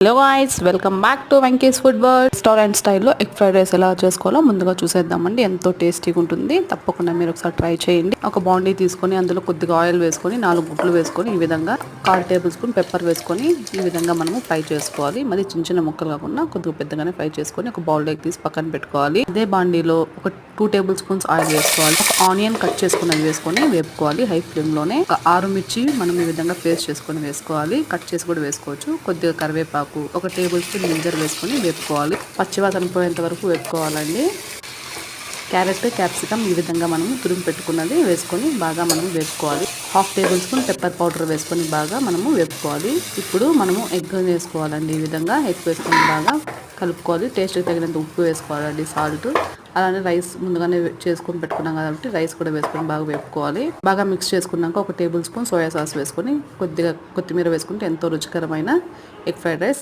Hello guys, welcome back to Venky's food world. Restaurant స్టైల్లో egg fried rice ఎలా చేసుకోవాలో ముందుగా చూసేద్దామండి. ఎంతో టేస్టీగా ఉంటుంది. తప్పకుండా మీరు ఒకసారి ట్రై చేయండి. ఒక బాండీ తీసుకొని అందులో కొద్దిగా ఆయిల్ వేసుకొని 4 గుడ్లు వేసుకొని ఈ విధంగా 1/4 టేబుల్ స్పూన్ పెప్పర్ వేసుకొని ఈ విధంగా మనము ఫ్రై చేసుకోవాలి. మరి చిన్న చిన్న ముక్కలు కాకుండా కొద్దిగా పెద్దగానే ఫ్రై చేసుకొని ఒక బౌల్లోకి తీసి పక్కన పెట్టుకోవాలి. అదే బాండీలో ఒక 2 టేబుల్ స్పూన్స్ ఆయిల్ వేసుకోవాలి. ఒక ఆనియన్ కట్ చేసుకున్నది వేసుకొని వేపుకోవాలి హై ఫ్లేమ్ లోనే. ఒక 6 మిర్చి మనం ఈ విధంగా పేస్ట్ చేసుకొని వేసుకోవాలి. కట్ చేసి కూడా వేసుకోవచ్చు. కొద్దిగా కరివేపాకు, ఒక టేబుల్ స్పూన్ జింజర్ వేసుకొని వేపుకోవాలి. పచ్చివాసన పోయేంత వరకు వేపుకోవాలండి. క్యారెట్, క్యాప్సికమ్ ఈ విధంగా మనము తురిమి పెట్టుకున్నది వేసుకొని బాగా మనం వేపుకోవాలి. 1/2 టేబుల్ స్పూన్ పెప్పర్ పౌడర్ వేసుకొని బాగా మనము వేపుకోవాలి. ఇప్పుడు మనము ఎగ్ వేసుకోవాలండి. ఈ విధంగా ఎగ్ వేసుకొని బాగా కలుపుకోవాలి. టేస్ట్కి తగినంత ఉప్పు వేసుకోవాలండి, సాల్ట్. అలానే రైస్ ముందుగానే చేసుకొని పెట్టుకున్నాం కాబట్టి రైస్ కూడా వేసుకొని బాగా వేపుకోవాలి. బాగా మిక్స్ చేసుకున్నాక ఒక టేబుల్ స్పూన్ సోయా సాస్ వేసుకొని కొద్దిగా కొత్తిమీర వేసుకుంటే ఎంతో రుచికరమైన ఎగ్ ఫ్రైడ్ రైస్